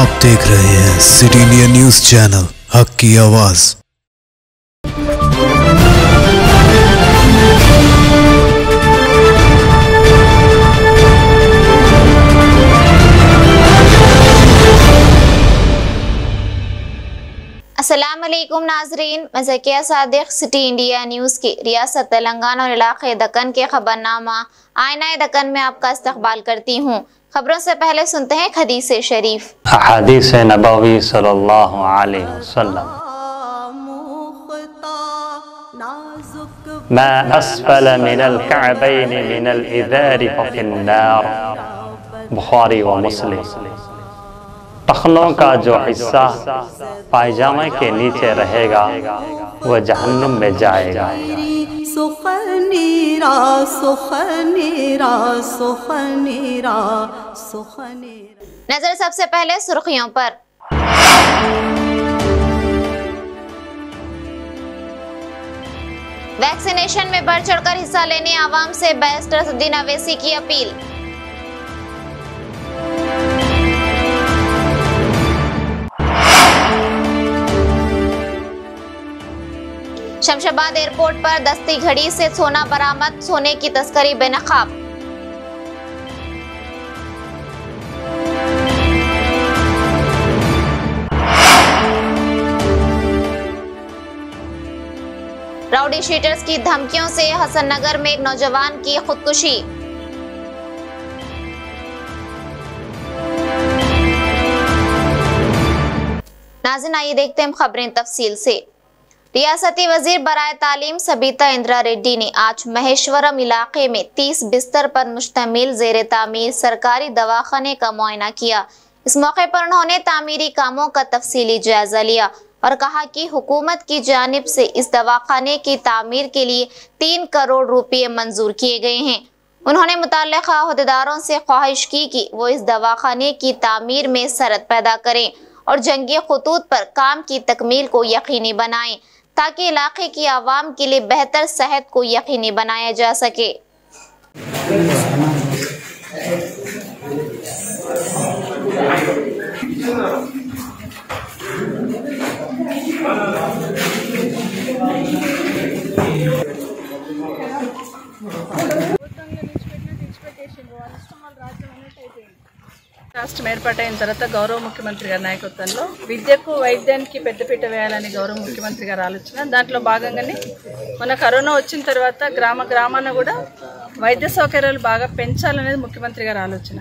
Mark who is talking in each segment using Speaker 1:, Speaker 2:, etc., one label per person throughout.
Speaker 1: आप देख रहे हैं सिटी इंडिया न्यूज चैनल, हक की आवाज।
Speaker 2: अस्सलाम वालेकुम नाजरीन, मैं Zakia Sadiq city India news की रियासत तेलंगाना और इलाक़े दक्कन के खबरनामा आईना दक्कन में आपका इस्तकबाल करती हूँ। खबरों से पहले सुनते हैं हदीस शरीफ।
Speaker 3: हदीस नबवी सल्लल्लाहु अलैहि वसल्लम, मा अस्फल मिनल कअबैन मिनल इज़ारि फ़िन्नार, बुखारी व मुस्लिम। टखनों का जो हिस्सा पायजामे के नीचे रहेगा वह जहन्नुम में जाएगा।
Speaker 2: नजर सबसे पहले सुर्खियों पर। वैक्सीनेशन में बढ़ चढ़कर हिस्सा लेने आवाम से बैरिस्टर असदुद्दीन अवैसी की अपील। शमशाबाद एयरपोर्ट पर दस्ती घड़ी से सोना बरामद, सोने की तस्करी बेनकाब। राउडी शीटर्स की धमकियों से हसन नगर में एक नौजवान की खुदकुशी। नाज़रीन, आइए देखते हैं खबरें तफसील से। रियासती वजीर बराए तालीम सबीता इंदिरा रेड्डी ने आज महेश्वरम इलाके में 30 बिस्तर पर मुश्तमिल ज़ेर तामीर सरकारी दवाखाने का मुआयना किया। इस मौके पर उन्होंने तामीरी कामों का तफसीली जायजा लिया और कहा कि हुकूमत की जानिब से इस दवाखाने की तामीर के लिए 3 करोड़ रुपये मंजूर किए गए हैं। उन्होंने मुतल्लिका अहदेदारों से ख्वाहिश की कि वो इस दवाखाने की तामीर में सरत पैदा करें और जंगी खतूत पर काम की तकमील को यकीनी बनाएं ताकि इलाके की आवाम के लिए बेहतर सेहत को यकीनी बनाया जा सके।
Speaker 4: రాష్ట్రం ఏర్పాటైన తర్వాత గౌరవ ముఖ్యమంత్రి గారి నాయకత్వంలో విద్యకు వైద్యానికి పెద్దపీట వేయాలని గౌరవ ముఖ్యమంత్రి గారు ఆలోచన. దాంట్లో భాగంగానే మన కరోనా వచ్చిన తర్వాత గ్రామాన కూడా వైద్య సౌకర్యాలు బాగా పెంచాలనేది ముఖ్యమంత్రి గారి ఆలోచన.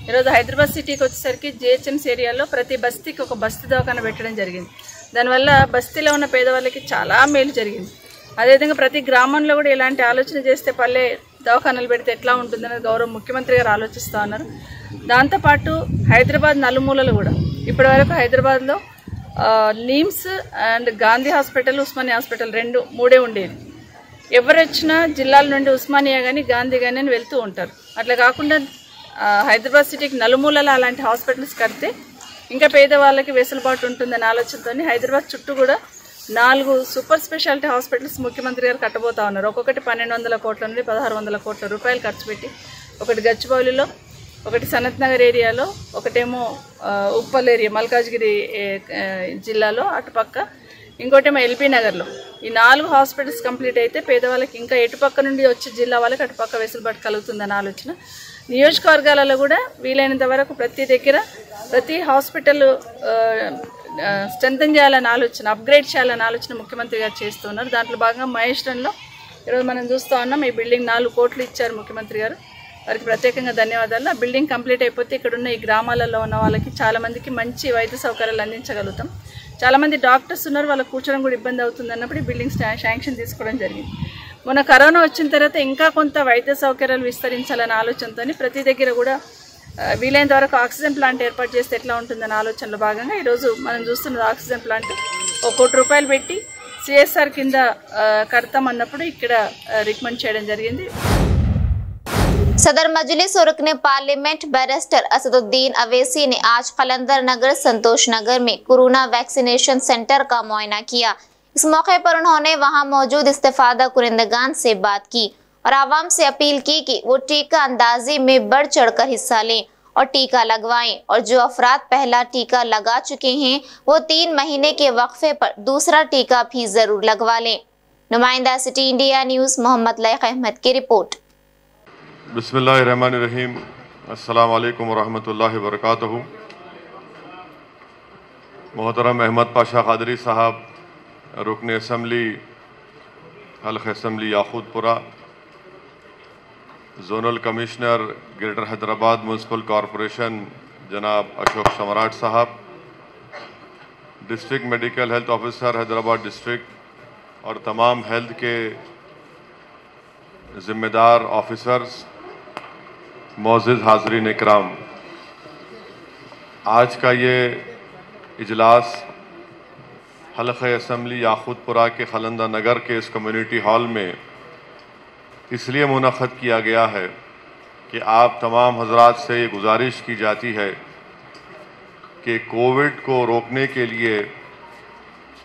Speaker 4: ఈరోజు హైదరాబాద్ సిటీకి వచ్చేసరికి జిహెచ్ఎంసీ ఏరియాలో ప్రతి బస్తీకి ఒక బస్తీ దవాఖాన పెట్టడం జరిగింది. దానివల్ల బస్తీలో ఉన్న పేదవాళ్ళకి చాలా మేలు జరిగింది. అదేవిధంగా ప్రతి గ్రామంలో కూడా ఇలాంటి ఆలోచన చేస్తే పల్లె దవాఖానాలు పెడితే ఎట్లా ఉంటుందనేది గౌరవ ముఖ్యమంత్రి గారు ఆలోచిస్తూ ఉన్నారు. దాంతోపాటు హైదరాబాద్ నలుమూలలు కూడా ఇప్పటివరకు హైదరాబాద్లో NIMS and Gandhi hospital, Osmania hospital మూడే ఉండేది. ఎవరు వచ్చినా జిల్లాల నుండి ఉస్మానియా కానీ గాంధీ కానీ అని వెళ్తూ ఉంటారు. అట్లా కాకుండా హైదరాబాద్ సిటీకి నలుమూలల అలాంటి హాస్పిటల్స్ కడితే ఇంకా పేదవాళ్ళకి వెసులుబాటు ఉంటుందనే ఆలోచనతో హైదరాబాద్ చుట్టూ కూడా 4 సూపర్ స్పెషాలిటీ హాస్పిటల్స్ ముఖ్యమంత్రి గారు కట్టబోతా ఉన్నారు. ఒక్కొక్కటి 1200 కోట్ల నుండి 1600 కోట్ల రూపాయలు ఖర్చు పెట్టి, ఒకటి గచ్చిబౌలిలో, ఒకటి సనత్ నగర్ ఏరియాలో, ఒకటేమో ఉప్పల్ ఏరియా మల్కాజ్గిరి జిల్లాలో అటుపక్క, ఇంకోటేమో ఎల్బీ నగర్లో. ఈ 4 హాస్పిటల్స్ కంప్లీట్ అయితే పేదవాళ్ళకి ఇంకా ఎటుపక్క నుండి వచ్చే జిల్లా వాళ్ళకి అటుపక్క వెసులుబాటు కలుగుతుందన్న ఆలోచన. నియోజకవర్గాలలో కూడా వీలైనంత వరకు ప్రతి దగ్గర ప్రతి హాస్పిటల్ స్ట్రెంథెన్ చేయాలని ఆలోచన, అప్గ్రేడ్ చేయాలని ఆలోచన ముఖ్యమంత్రి గారు చేస్తున్నారు. దాంట్లో భాగంగా మహేశ్వరంలో ఈరోజు మనం చూస్తూ ఉన్నాం. ఈ బిల్డింగ్ 4 కోట్లు ఇచ్చారు ముఖ్యమంత్రి గారు, వారికి ప్రత్యేకంగా ధన్యవాదాలు. ఆ బిల్డింగ్ కంప్లీట్ అయిపోతే ఇక్కడున్న ఈ గ్రామాలలో ఉన్న వాళ్ళకి చాలామందికి మంచి వైద్య సౌకర్యాలు అందించగలుగుతాం. చాలామంది డాక్టర్స్ ఉన్నారు, వాళ్ళకి కూర్చోడం కూడా ఇబ్బంది అవుతుంది అన్నప్పుడు ఈ బిల్డింగ్ శాంక్షన్ తీసుకోవడం జరిగింది. మొన్న కరోనా వచ్చిన తర్వాత ఇంకా కొంత వైద్య సౌకర్యాలు విస్తరించాలనే ఆలోచనతో ప్రతి దగ్గర కూడా వీలైనంత వరకు ఆక్సిజన్ ప్లాంట్ ఏర్పాటు చేస్తే ఎట్లా ఉంటుందన్న ఆలోచనలో భాగంగా ఈరోజు మనం చూస్తున్నది ఆక్సిజన్ ప్లాంట్ 1 కోటి రూపాయలు పెట్టి సిఎస్ఆర్ కింద కడతామన్నప్పుడు ఇక్కడ రికమెండ్ చేయడం జరిగింది.
Speaker 2: सदर मजलिस और रुकने पार्लियामेंट बैरिस्टर असदुद्दीन अवैसी ने आज कलंदर नगर संतोष नगर में कोरोना वैक्सीनेशन सेंटर का मुआयना किया। इस मौके पर उन्होंने वहां मौजूद इस्तेफादा कुरिंदगान से बात की और आवाम से अपील की कि वो टीका अंदाजी में बढ़ चढ़कर हिस्सा लें और टीका लगवाएं और जो अफराद पहला टीका लगा चुके हैं वो 3 महीने के वक्फे पर दूसरा टीका भी जरूर लगवा लें। नुमाइंदा city India news Mohammad Laiq Ahmad की रिपोर्ट।
Speaker 5: बिस्मिल्लाहिर्रहमानिर्रहीम। अस्सलामु अलैकुम वरहमतुल्लाहि वबरकातुहू। मोहतरम अहमद पाशा कादरी साहब, रुकन असम्बली हल्क़ assembly Yakutpura, zonal commissioner Greater Hyderabad municipal corporation जनाब अशोक सम्राट साहब, district medical health officer Hyderabad district और तमाम हेल्थ के ज़िम्मेदार ऑफिसर्स, मोअज़्ज़िज़ हाज़रीन इकराम, आज का ये इजलास हल्क़ असम्बली याकूतपुरा के खलंदा नगर के इस कम्युनिटी हॉल में इसलिए मुनक़्क़द किया गया है कि आप तमाम हज़रात से ये गुजारिश की जाती है कि कोविड को रोकने के लिए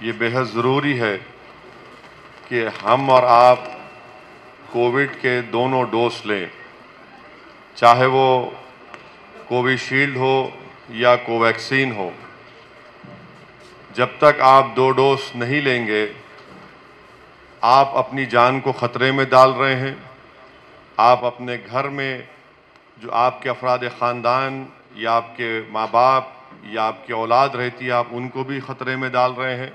Speaker 5: ये बेहद ज़रूरी है कि हम और आप कोविड के दोनों डोज लें, चाहे वो कोविशील्ड हो या कोवैक्सीन हो। जब तक आप 2 डोज नहीं लेंगे आप अपनी जान को ख़तरे में डाल रहे हैं। आप अपने घर में जो आपके अफराद ख़ानदान या आपके माँ बाप या आपकी औलाद रहती है आप उनको भी ख़तरे में डाल रहे हैं,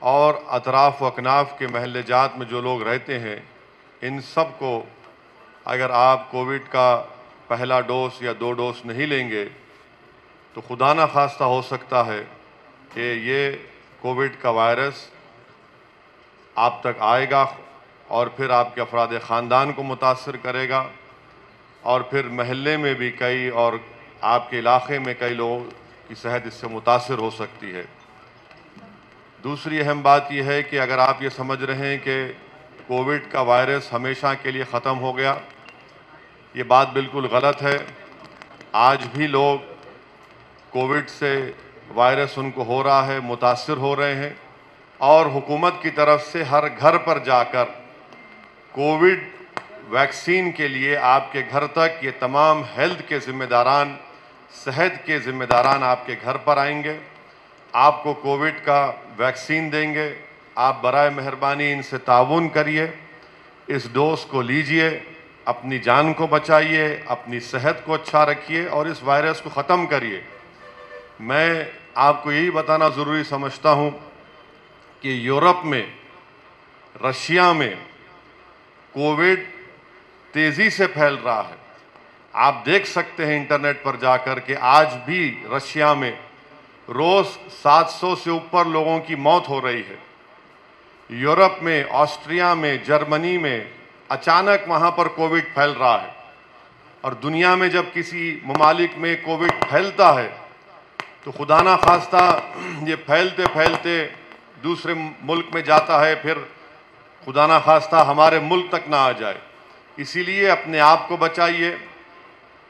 Speaker 5: और अतराफ़ व अकनाफ़ के महल्ले जात में जो लोग रहते हैं इन सब को अगर आप कोविड का पहला डोज या 2 डोज नहीं लेंगे तो खुदा न खास्ता हो सकता है कि ये कोविड का वायरस आप तक आएगा और फिर आपके अफराद ख़ानदान को मुतासर करेगा, और फिर महल्ले में भी कई और आपके इलाके में कई लोगों की सेहत इससे मुतासर हो सकती है। दूसरी अहम बात यह है कि अगर आप ये समझ रहे हैं कि कोविड का वायरस हमेशा के लिए ख़त्म हो गया, ये बात बिल्कुल गलत है। आज भी लोग कोविड से वायरस उनको हो रहा है, मुतासर हो रहे हैं, और हुकूमत की तरफ से हर घर पर जाकर कोविड वैक्सीन के लिए आपके घर तक ये तमाम हेल्थ के ज़िम्मेदारान, सेहत के ज़िम्मेदारान आपके घर पर आएंगे, आपको कोविड का वैक्सीन देंगे। आप बराए मेहरबानी इनसे ताउन करिए, इस डोज को लीजिए, अपनी जान को बचाइए, अपनी सेहत को अच्छा रखिए और इस वायरस को ख़त्म करिए। मैं आपको यही बताना ज़रूरी समझता हूँ कि यूरोप में, रशिया में कोविड तेज़ी से फैल रहा है। आप देख सकते हैं इंटरनेट पर जाकर के आज भी रशिया में रोज़ 700 से ऊपर लोगों की मौत हो रही है। यूरोप में, ऑस्ट्रिया में, जर्मनी में अचानक वहाँ पर कोविड फैल रहा है, और दुनिया में जब किसी ममालिक में कोविड फैलता है तो खुदा ना खास्ता ये फैलते फैलते दूसरे मुल्क में जाता है, फिर खुदा ना खास्ता हमारे मुल्क तक ना आ जाए। इसीलिए अपने आप को बचाइए,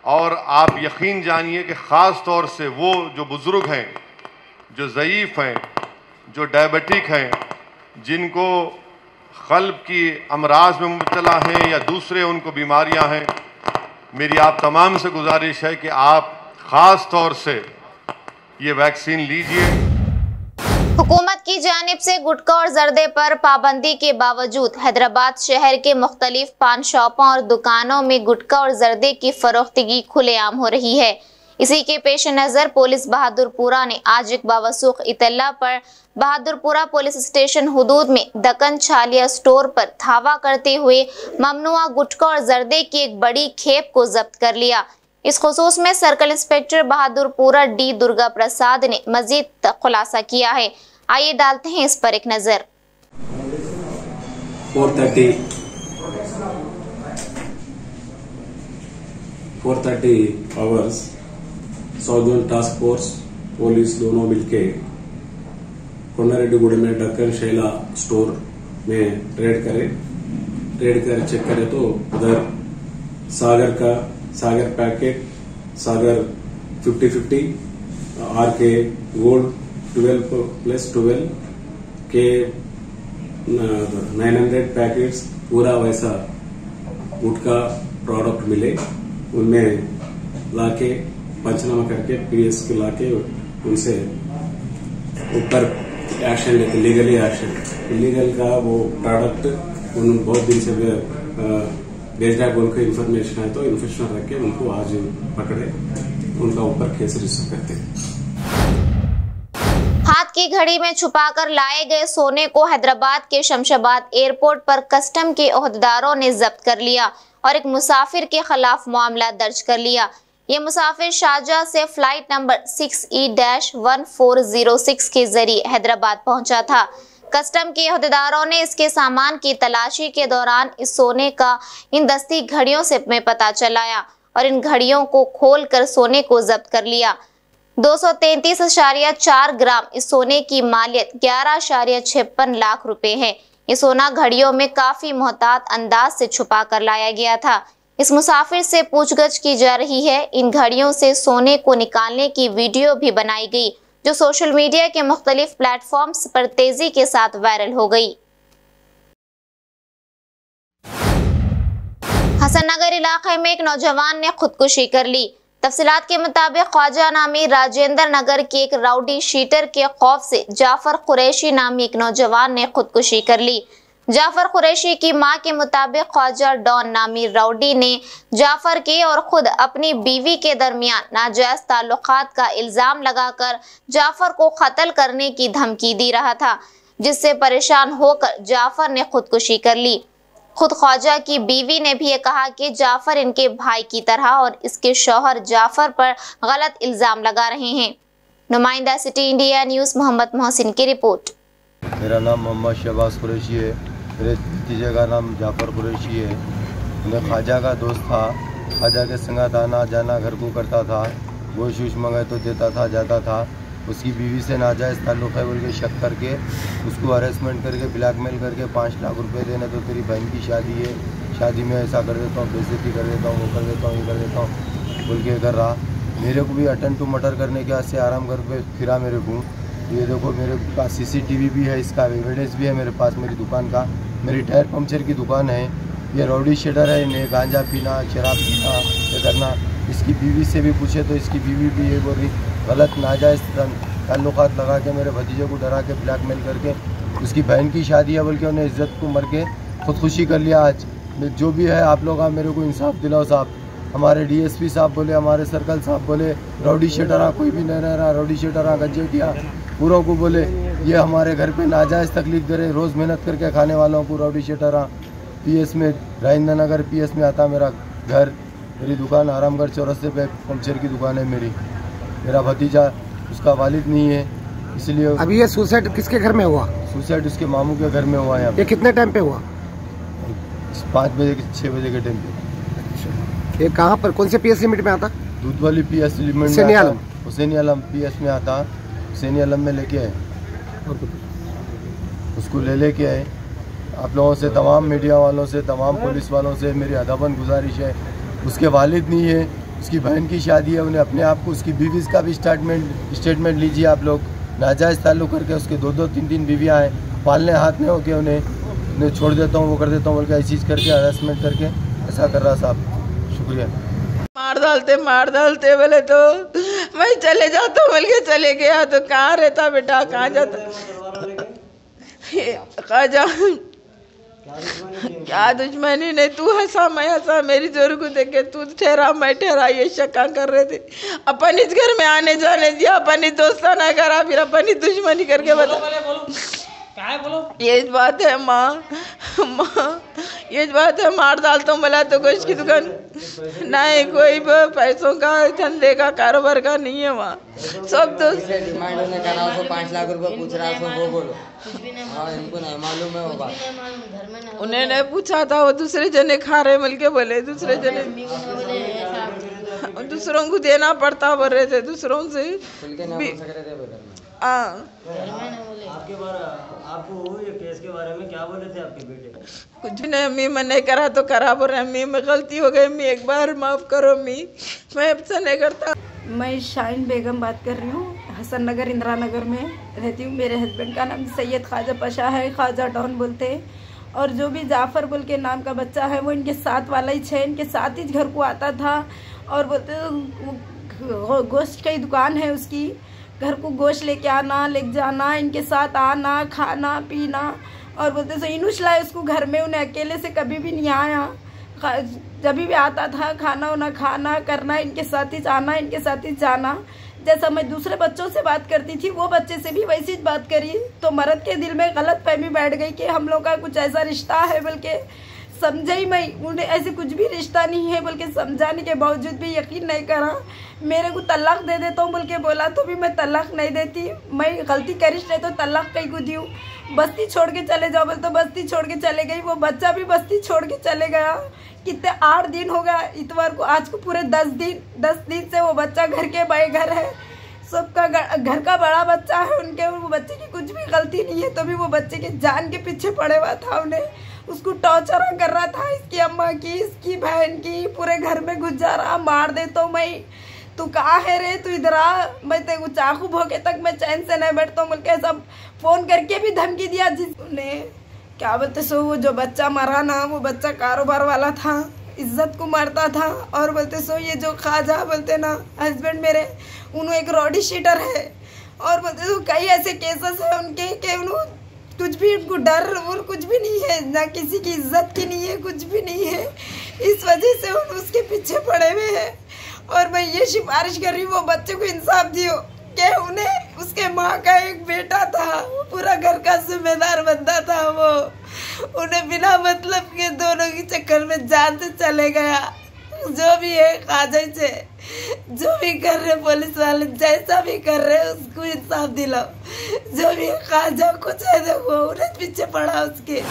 Speaker 5: और आप यकीन जानिए कि ख़ास तौर से वो जो बुज़ुर्ग हैं, जो ज़ईफ़ हैं, जो डायबिटिक हैं, जिनको क़ल्ब की अमराज में मुब्तला हैं या दूसरे उनको बीमारियां हैं, मेरी आप तमाम से गुजारिश है कि आप ख़ास तौर से ये वैक्सीन लीजिए।
Speaker 2: हुकूमत की जानिब से गुटखा और जर्दे पर पाबंदी के बावजूद हैदराबाद शहर के मुख्तलिफ पान शॉपों और दुकानों में गुटखा और जर्दे की फरोख्तगी खुलेआम हो रही है। इसी के पेश नज़र पुलिस बहादुरपुरा ने आज एक बावसूख इतला पर बहादुरपुरा पुलिस स्टेशन हुदूद में दक्कन छालिया स्टोर पर धावा करते हुए ममनुआ गुटखा और जर्दे की एक बड़ी खेप को जब्त कर लिया। इस खुसूस में circle inspector Bahadurpura D Durga Prasad ने मजीद खुलासा किया है। आइए डालते हैं इस पर एक नजर।
Speaker 6: 4:30 hours southern task force police दोनों मिलके कोनारेड्डी में दक्कन शैला स्टोर में रेड कर चेक करे तो उधर सागर पैकेट, सागर 50-50, आरके गोल्ड 12+12 के 900 पैकेट्स पूरा वैसा गुटखा प्रोडक्ट मिले। उनमें लाके पंचनामा करके पीएस को लाके उनसे ऊपर एक्शन लेते, लीगली एक्शन। इलीगल का वो प्रोडक्ट उन बहुत दिन से बेच रहा है, उनको इन्फॉर्मेशन है तो इन्फॉर्मेशन रख के उनको आज पकड़े, उनका ऊपर केस रजिस्टर करते हैं।
Speaker 2: हाथ की घड़ी में छुपाकर लाए गए सोने को हैदराबाद के शमशाबाद एयरपोर्ट पर कस्टम के ओहदेदारों ने जब्त कर लिया और एक मुसाफिर के खिलाफ मामला दर्ज कर लिया। ये मुसाफिर शारजाह से फ्लाइट नंबर 6E-1406 के जरिए हैदराबाद पहुंचा था। कस्टम के ओहदेदारों ने इसके सामान की तलाशी के दौरान इस सोने का इन दस्ती घड़ियों से में पता चलाया और इन घड़ियों को खोलकर सोने को जब्त कर लिया। 233.4 ग्राम इस सोने की मालियत 11.56 लाख रुपए है। ये सोना घड़ियों में काफी मोहतात अंदाज से छुपा कर लाया गया था। इस मुसाफिर से पूछगछ की जा रही है। इन घड़ियों से सोने को निकालने की वीडियो भी बनाई गई, जो सोशल मीडिया के मुख्तलिफ प्लेटफॉर्म्स पर तेजी के साथ वायरल हो गई। हसननगर इलाके में एक नौजवान ने खुदकुशी कर ली। तफसीलात के मुताबिक ख्वाजा नामी राजेंद्र नगर के एक राउडी शीटर के खौफ से जाफर कुरैशी नामी एक नौजवान ने खुदकुशी कर ली। जाफर कुरैशी की मां के मुताबिक ख्वाजा डॉन नामी राउडी ने जाफर के और खुद अपनी बीवी के दरमियान नाजायज ताल्लुकात का इल्जाम लगाकर जाफर को कत्ल करने की धमकी दी रहा था, जिससे परेशान होकर जाफर ने खुदकुशी कर ली। खुद ख्वाजा की बीवी ने भी ये कहा कि जाफर इनके भाई की तरह और इसके शौहर जाफर पर गलत इल्जाम लगा रहे हैं। नुमाइंदा city India news Mohammad Mohsin की रिपोर्ट।
Speaker 7: मेरा नाम मोहम्मद शहबाज कुरैशी है। मेरे भतीजे का नाम जाफर कुरैशी है। मैं ख्वाजा का दोस्त था। ख्वाजा के संगत आना जाना घर को करता था। गोश्त वोश मंगाए तो देता था, जाता था। उसकी बीवी से नाजायज़ ताल्लुक़ है बोल के शक करके उसको अरेस्टमेंट करके ब्लैकमेल करके 5 लाख रुपए देने तो तेरी बहन की शादी है, शादी में ऐसा कर देता हूँ, बेइज्जती कर देता हूँ, वो कर देता हूँ, ये कर देता हूँ बोल के कर रहा। मेरे को भी अटन टू मटर करने के बाद से आराम घर पे फिरा मेरे को। ये देखो मेरे पास CCTV भी है, इसका एविडेंस भी है मेरे पास। मेरी दुकान का, मेरी टायर पंक्चर की दुकान है। ये राउडी शेटर है, इन्हें गांजा पीना, शराब पीना, ये करना। इसकी बीवी से भी पूछे तो इसकी बीवी भी ये बोल रही गलत नाजायज़ ताल्लुकात लगा के मेरे भतीजे को डरा के ब्लैकमेल करके उसकी बहन की शादी है बोल के उन्हें इज्जत को मर के खुदकुशी कर लिया। आज जो भी है आप लोग, आप मेरे को इंसाफ दिलाओ साहब। हमारे DSP साहब बोले, हमारे सर्कल साहब बोले राउडी शेटरा कोई भी नहीं रह रहा, राउडी शेटरा गंजेटिया पूरों को बोले ये हमारे घर पे नाजायज़ तकलीफ दे रहे। रोज़ मेहनत करके खाने वालों को राउडी शेटरा। PS में राजेंद्र नगर PS में आता मेरा घर, मेरी दुकान आरामगढ़ चौरस्ते पे पंक्चर की दुकान है मेरी। मेरा भतीजा, उसका वालिद नहीं है, इसलिए।
Speaker 8: अभी ये सुसाइड किसके घर में हुआ?
Speaker 7: सुसाइड उसके मामू के घर में हुआ है।
Speaker 8: ये कितने टाइम पे हुआ?
Speaker 7: 5 बजे 6 बजे के टाइम पे।
Speaker 8: ये कहाँ पर, कौन से PS लिमिट में आता?
Speaker 7: दूध वाली PS लिमिट में, हुसैनी आलम PS में आता। हुसैनी आलम में लेके आए, उसको लेके आए। आप लोगों से, तमाम मीडिया वालों से, तमाम पुलिस वालों से मेरी अदबन गुजारिश है, उसके वालिद नहीं है, उसकी बहन की शादी है। उन्हें अपने आप को, उसकी बीवी का भी स्टेटमेंट लीजिए आप लोग। नाजायज़ ताल्लुक़ करके उसके 2-2 3-3 बीवियाँ हैं, पालने हाथ में होके उन्हें छोड़ देता हूँ, वो कर देता हूँ बोल के ऐसी चीज़ करके हरासमेंट करके ऐसा कर रहा साहब। शुक्रिया।
Speaker 9: मार डालते बोले तो मैं चले जाता हूँ बोल के चले गया। तो कहाँ रहता बेटा, कहाँ जाता? ख्वाजा क्या दुश्मनी नहीं, तू हंसा मैं हंसा, मेरी जोर को देख के तू ठहरा मैं ठहरा, ये शक्का कर रहे थे। अपन इस घर में आने जाने दिया, अपन दोस्ताना करा, फिर अपन दुश्मनी करके बता। ये बात है माँ, ये बात है। मार डालता हूँ बोला तो गोश्त की दुकान नहीं, कोई पैसों का धंधे का कारोबार का नहीं है वहाँ। सब दोस्त
Speaker 10: डिमांड उन्हें करा, उसको 5 लाख रुपए पूछ रहा है, वो बोलो। हाँ, इनको नहीं मालूम है वो बात।
Speaker 9: उन्हें नहीं पूछा था, वो दूसरे जने खा रहे मिल के बोले, दूसरे जने दूसरों को देना पड़ता बोल रहे थे, दूसरों से।
Speaker 10: आपको ये केस के बारे में क्या बोले थे आपके बेटे?
Speaker 9: कुछ नहीं, अम्मी मैं नहीं करा तो करा बोल रहे। अम्मी मैं गलती हो गई, अम्मी एक बार माफ़ करो अम्मी, मैं अब से नहीं करता।
Speaker 11: मैं शाहीन बेगम बात कर रही हूँ, हसन नगर इंदिरा नगर में रहती हूँ। मेरे हस्बैंड का नाम सैयद ख्वाजा पशा है, ख्वाजा डॉन बोलते हैं। और जो भी जाफ़र बोल के नाम का बच्चा है वो इनके साथ वाला ही है, इनके साथ ही घर को आता था। और बोलते गोश्त की दुकान है उसकी, घर को गोश्त लेके आना, लेके जाना, इनके साथ आना, खाना पीना। और बोलते सो इनुश लाए उसको घर में, उन्हें अकेले से कभी भी नहीं आया। जब भी आता था खाना वाना खाना करना, इनके साथ ही आना, इनके साथ ही जाना। जैसा मैं दूसरे बच्चों से बात करती थी वो बच्चे से भी वैसी बात करी, तो मर्द के दिल में गलत फहमी बैठ गई कि हम लोग का कुछ ऐसा रिश्ता है। बल्कि समझे ही मैं, उन्हें ऐसे कुछ भी रिश्ता नहीं है, बल्कि समझाने के बावजूद भी यकीन नहीं करा। मेरे को तलाक दे देता हूँ बोल के बोला तो भी मैं तलाक नहीं देती। मैं गलती करिश नहीं तो तलाक कहीं को दूँ। बस्ती छोड़ के चले जाओ बोल तो बस्ती छोड़ के चले गई। वो बच्चा भी बस्ती छोड़ के चले गया। कितने 8 दिन हो गया इतवार को, आज को पूरे 10 दिन से वो बच्चा घर के बेघर है। सबका घर का बड़ा बच्चा है उनके, वो बच्चे की कुछ भी गलती नहीं है, तो भी वो बच्चे के जान के पीछे पड़े हुआ था। उन्हें उसको टॉर्चर कर रहा था, इसकी अम्मा की, इसकी बहन की, पूरे घर में घुस जा रहा, मार दे तो मैं, तू कहाँ है रे, तू इधर आ, मैं तेरे चाकू भोगे तक मैं चैन से नहीं बैठता हूँ बोल के सब फोन करके भी धमकी दिया। जिसने क्या बोलते सो वो जो बच्चा मरा ना, वो बच्चा कारोबार वाला था, इज्जत को मारता था। और बोलते सो ये जो ख्वाजा बोलते ना हस्बैंड मेरे, उन्होंने एक रॉडी शीटर है। और बोलते सो कई ऐसे केसेस है उनके कि उन्होंने कुछ भी, उनको डर और कुछ भी नहीं है, ना किसी की इज्जत की नहीं है, कुछ भी नहीं है। इस वजह से उन उसके पीछे पड़े हुए हैं। और मैं ये सिफारिश कर रही हूँ वो बच्चे को इंसाफ दियो कि उन्हें, उसके माँ का एक बेटा था, वो पूरा घर का जिम्मेदार बंदा था, वो उन्हें बिना मतलब के दोनों के चक्कर में जान से चले गया। जो भी है ख्वाजा से, जो भी कर रहे पुलिस वाले, जैसा भी कर रहे उसको इंसाफ दिलाओ। जो भी ख्वाजा कुछ है देखो, उन्हें पीछे पड़ा उसके।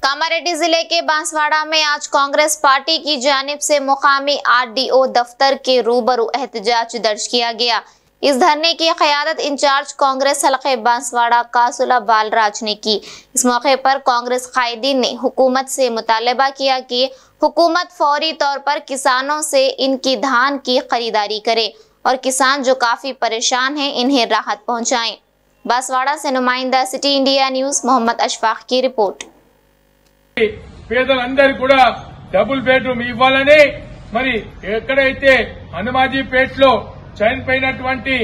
Speaker 2: कामारेड्डी जिले के बांसवाड़ा में आज कांग्रेस पार्टी की जानिब से मुकामी आरडीओ दफ्तर के रूबरू एहतजाज दर्ज किया गया। इस धरने की क़यादत इंचार्ज कांग्रेस हलक़े बांसवाड़ा कासुला बालराज ने की। इस मौके पर कांग्रेस कायदीन ने हुकूमत से मुतालबा किया कि हुकूमत फौरी तौर पर किसानों से इनकी धान की खरीदारी करे और किसान जो काफी परेशान हैं इन्हें राहत पहुंचाएं। बांसवाड़ा से नुमाइंदा city India news Mohammad Ashfaq की रिपोर्ट।
Speaker 12: పేదలందరూ కూడా డబుల్ బెడ్రూమ్ ఇవ్వాలని, మరి ఎక్కడైతే హనుమాజీపేటలో చనిపోయినటువంటి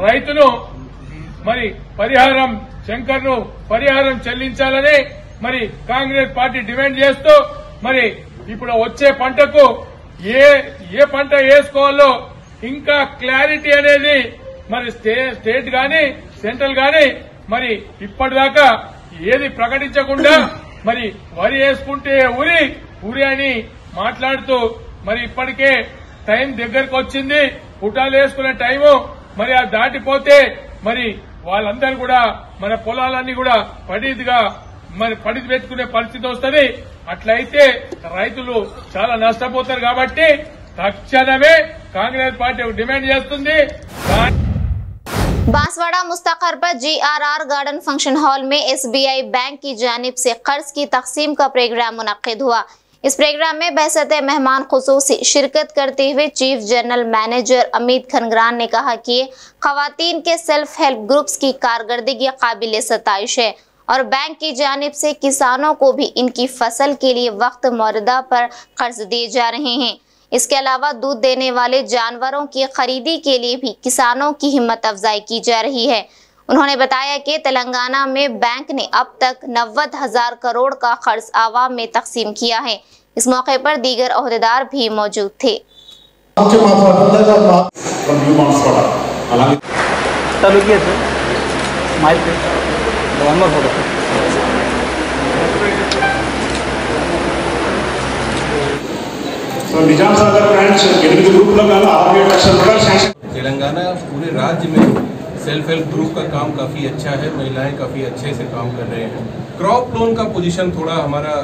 Speaker 12: రైతును మరి పరిహారం శంకర్ను పరిహారం చెల్లించాలని మరి కాంగ్రెస్ పార్టీ డిమాండ్ చేస్తూ, మరి ఇప్పుడు వచ్చే పంటకు ఏ పంట వేసుకోవాలో ఇంకా క్లారిటీ అనేది మరి స్టేట్ గాని సెంట్రల్ గాని మరి ఇప్పటిదాకా ఏది ప్రకటించకుండా మరి వరి వేసుకుంటే ఉరి అని మాట్లాడుతూ, మరి ఇప్పటికే టైం దగ్గరకు వచ్చింది, పుటాలు వేసుకునే టైము మరి అది దాటిపోతే మరి వాళ్ళందరూ కూడా మన పొలాలన్నీ కూడా పడి పెట్టుకునే పరిస్థితి వస్తుంది. అట్లయితే రైతులు చాలా నష్టపోతారు. కాబట్టి తక్షణమే కాంగ్రెస్ పార్టీ డిమాండ్ చేస్తుంది।
Speaker 2: बांसवाड़ा मुस्तकर पर GRR गार्डन फंक्शन हॉल में SBI बैंक की जानिब से कर्ज की तकसीम का प्रोग्राम मुनक्किद हुआ। इस प्रोग्राम में बहसते मेहमान खुसूसी शिरकत करते हुए चीफ जनरल मैनेजर अमित खनगरान ने कहा कि खवातीन के सेल्फ हेल्प ग्रुप्स की कारकर्दगी काबिल सताइश है और बैंक की जानिब से किसानों को भी इनकी फसल के लिए वक्त मौरदा पर कर्ज दिए जा रहे हैं। इसके अलावा दूध देने वाले जानवरों की खरीदी के लिए भी किसानों की हिम्मत अफजाई की जा रही है। उन्होंने बताया कि तेलंगाना में बैंक ने अब तक 90,000 करोड़ का कर्ज आवाम में तकसीम किया है। इस मौके पर दीगर ओहदेदार भी मौजूद थे।
Speaker 13: तेलंगाना पूरे राज्य में सेल्फ हेल्प ग्रुप का काम काफ़ी अच्छा है, महिलाएं काफ़ी अच्छे से काम कर रहे हैं। क्रॉप लोन का पोजीशन थोड़ा हमारा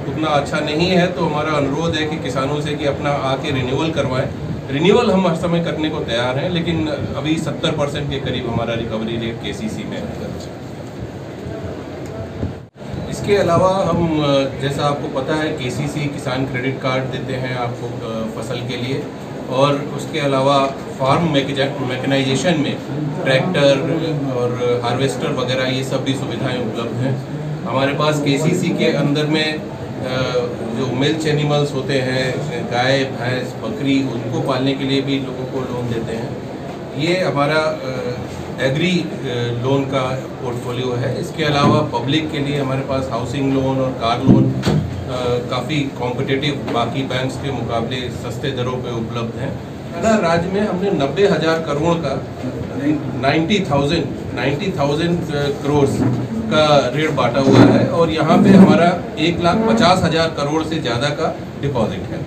Speaker 13: उतना अच्छा नहीं है, तो हमारा अनुरोध है कि किसानों से कि अपना आके रिन्यूअल करवाएं। रिन्यूअल हम हर समय करने को तैयार हैं, लेकिन अभी 70% के करीब हमारा रिकवरी रेट KCC में है। इसके अलावा हम, जैसा आपको पता है, KCC किसान क्रेडिट कार्ड देते हैं आपको फसल के लिए, और उसके अलावा फार्म मैकेनाइजेशन में ट्रैक्टर और हार्वेस्टर वगैरह ये सब भी सुविधाएं उपलब्ध हैं। हमारे पास KCC के अंदर में जो मिल्च एनिमल्स होते हैं, गाय भैंस बकरी, उनको पालने के लिए भी लोगों को लोन देते हैं। ये हमारा एग्री लोन का पोर्टफोलियो है। इसके अलावा पब्लिक के लिए हमारे पास हाउसिंग लोन और कार लोन काफ़ी कॉम्पिटिटिव बाकी बैंक्स के मुकाबले सस्ते दरों पे उपलब्ध हैं। ना राज्य में हमने 90,000 करोड़ का 90,000 करोड़ का ऋण बांटा हुआ है और यहाँ पे हमारा 1,50,000 करोड़ से ज़्यादा का डिपॉजिट है।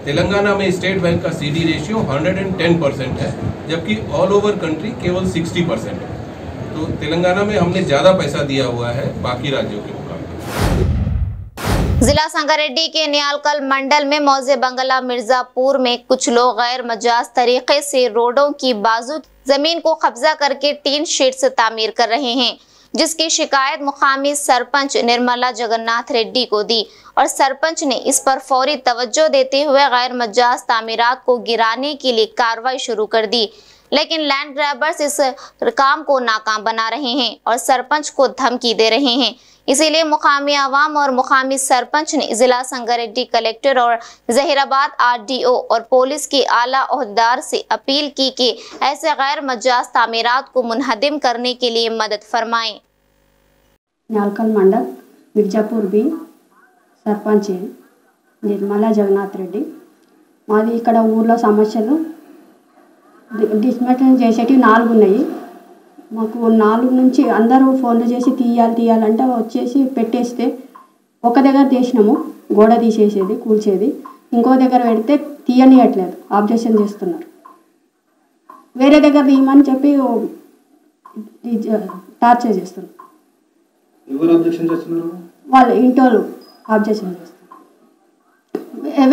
Speaker 13: तेलंगाना में स्टेट बैंक का CD रेशियो 110% है, जबकि ऑल ओवर कंट्री केवल 60% है। तो तेलंगाना में हमने ज़्यादा पैसा दिया हुआ है बाकी राज्यों के मुकाबले।
Speaker 2: जिला संगारेड्डी के न्यालकल मंडल में मौजे बंगला मिर्जापुर में कुछ लोग गैर मजाज तरीके से रोडों की बाजू जमीन को कब्जा करके टीन शेड से तामीर कर रहे हैं, जिसकी शिकायत मुकामी सरपंच निर्मला जगन्नाथ रेड्डी को दी और सरपंच ने इस पर फौरी तवज्जो देते हुए गैर मजाज तामीरात को गिराने के लिए कार्रवाई शुरू कर दी। लेकिन लैंड ग्रैबर्स इस काम को नाकाम बना रहे हैं और सरपंच को धमकी दे रहे हैं। इसीलिए मुकामी आवाम और मुकामी सरपंच ने जिला संगारेड्डी कलेक्टर और जहीराबाद RDO और पुलिस के आला ओहदेदार से अपील की कि ऐसे गैर मजाज तामीरात को मुनहदिम करने के लिए मदद फरमाएं।
Speaker 14: न्यालकल मंडल मिर्जापुर बी सरपंच निर्मला जगन्नाथ रेड्डी। మాది ఇక్కడ ఊర్లో సమస్యలు డిస్మెంటల్ చేసేటివి 4 ఉన్నాయి। మాకు 4 నుంచి అందరూ ఫోన్లు చేసి తీయాలంటే వచ్చేసి పెట్టేస్తే ఒక దగ్గర తీసినాము, గోడ తీసేసేది కూల్చేది, ఇంకో దగ్గర పెడితే తీయనియట్లేదు, ఆబ్జెక్షన్ చేస్తున్నారు। వేరే దగ్గర తీయమని చెప్పి టార్చర్ చేస్తున్నారు।
Speaker 15: ఎవరు ఆబ్జెక్షన్ చేస్తున్నారు?
Speaker 14: వాళ్ళు ఇంటోళ్ళు ఆబ్జెక్షన్ చేస్తున్నారు,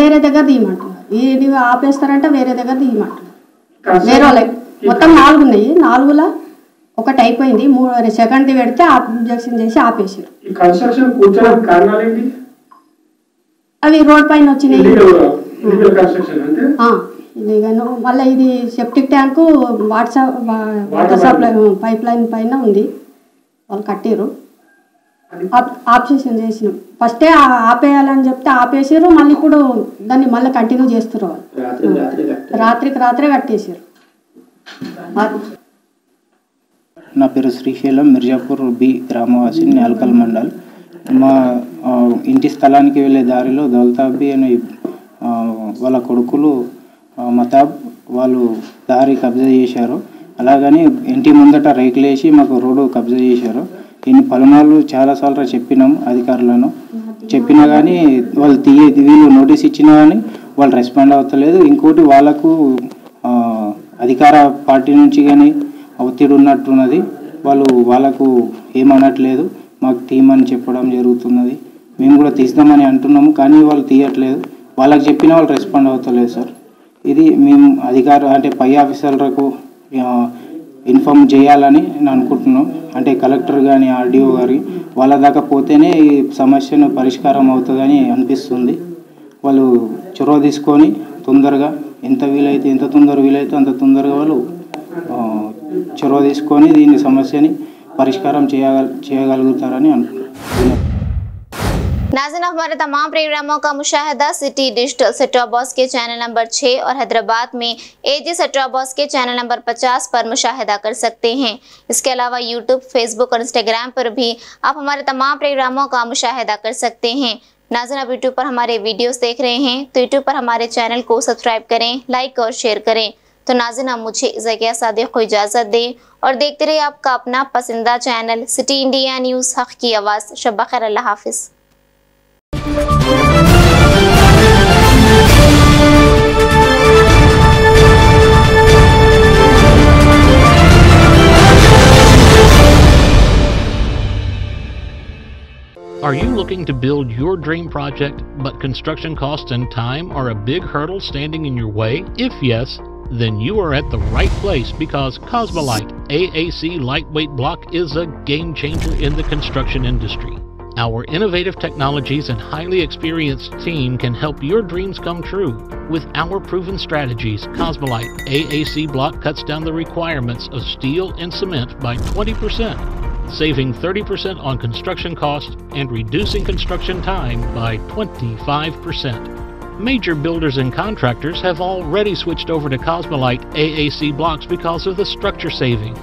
Speaker 14: వేరే దగ్గర తీయమంటున్నారు। ఇది ఆపేస్తారంటే వేరే దగ్గర తీయమంటున్నారు। వేరే వాళ్ళకి మొత్తం 4 ఉన్నాయి, 4లో ఒకటి అయిపోయింది, సెకండ్ది పెడితే ఆబ్జెక్షన్ చేసి ఆపేసారు।
Speaker 15: ఈ కన్స్ట్రక్షన్ కూర్చోడానికి కారణాలు ఏంటి?
Speaker 14: అవి రోడ్ పైన వచ్చినాయి,
Speaker 15: ఇల్లీగల్ కన్స్ట్రక్షన్ అంటే
Speaker 14: ఇదిగాను। మళ్ళీ ఇది septic tank water supply pipe line పైన ఉంది, వాళ్ళు కట్టారు, ఆబ్జెక్షన్ చేసినాం। ఫస్టే ఆపేయాలని చెప్తే ఆపేసారు, మళ్ళీ ఇప్పుడు దాన్ని మళ్ళీ కంటిన్యూ చేస్తారు। రాత్రికి రాత్రే కట్టేసారు।
Speaker 16: నా పేరు శ్రీశైలం, మిర్జాపూర్ బి గ్రామవాసి, న్యాల్కల్ మండల్। మా ఇంటి స్థలానికి వెళ్ళే దారిలో దౌలతాబీ అనే వాళ్ళ కొడుకులు మతాబ్ వాళ్ళు దారి కబ్జా చేశారు। అలాగని ఇంటి ముందట రేకులేసి మాకు రోడ్డు కబ్జా చేశారు। ఇన్ని పలుమార్లు చాలాసార్లు చెప్పినాం అధికారులను, చెప్పినా కానీ వాళ్ళు వీళ్ళు నోటీస్ ఇచ్చినా కానీ వాళ్ళు రెస్పాండ్ అవ్వట్లేదు। ఇంకోటి వాళ్ళకు అధికార పార్టీ నుంచి కానీ ఒత్తిడి ఉన్నట్టున్నది, వాళ్ళకు ఏమనట్లేదు, మాకు తీయమని చెప్పడం జరుగుతున్నది। మేము కూడా తీస్తామని అంటున్నాము కానీ వాళ్ళు తీయట్లేదు, వాళ్ళకి చెప్పినా వాళ్ళు రెస్పాండ్ అవుతలేదు సార్। ఇది మేము అంటే పై ఆఫీసర్లకు ఇన్ఫార్మ్ చేయాలని నేను అనుకుంటున్నాం, అంటే కలెక్టర్ కానీ RDO గారి వాళ్ళ దాకా పోతేనే ఈ సమస్యను పరిష్కారం అవుతుందని అనిపిస్తుంది। వాళ్ళు చొరవ తీసుకొని తొందరగా ఎంత తొందరగా వీలైతే అంత తొందరగా వాళ్ళు చొరవ తీసుకొని దీని సమస్యని పరిష్కారం చేయగలుగుతారని అనుకుంటున్నాను।
Speaker 2: नाज़रीन, हमारे तमाम प्रोग्रामों का मुशाहिदा City Digital set top box के चैनल नंबर 6 और हैदराबाद में AG सेट टॉप बॉक्स के चैनल नंबर 50 पर मुशाहिदा कर सकते हैं। इसके अलावा यूट्यूब, फेसबुक और इंस्टाग्राम पर भी आप हमारे तमाम प्रोग्रामों का मुशाहिदा कर सकते हैं। नाज़रीन, आप यूट्यूब पर हमारे वीडियोस देख रहे हैं तो यूट्यूब पर हमारे चैनल को सब्सक्राइब करें, लाइक और शेयर करें। तो नाज़रीन, आप मुझे ज़किया सादिक को इजाज़त दें और देखते रहिए आपका अपना पसंदीदा चैनल सिटी इंडिया न्यूज़, हक़ की आवाज़। शब खैर, अल्लाह हाफ़िज़।
Speaker 17: Are you looking to build your dream project, but construction costs and time are a big hurdle standing in your way? If yes, then you are at the right place, because Cosmolite AAC lightweight block is a game changer in the construction industry. Our innovative technologies and highly experienced team can help your dreams come true. With our proven strategies, Cosmolite AAC block cuts down the requirements of steel and cement by 20%. saving 30% on construction cost and reducing construction time by 25%. Major builders and contractors have already switched over to Cosmolite AAC blocks because of the structure saving.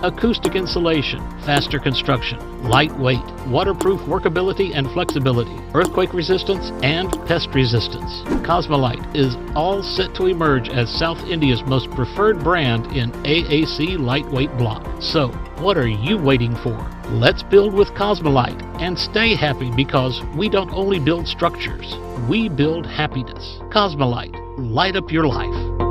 Speaker 17: Acoustic insulation, faster construction, lightweight, waterproof workability and flexibility, earthquake resistance, and pest resistance. Cosmolite is all set to emerge as South India's most preferred brand in AAC lightweight block. So, what are you waiting for? Let's build with Cosmolite and stay happy, because we don't only build structures, we build happiness. Cosmolite, light up your life.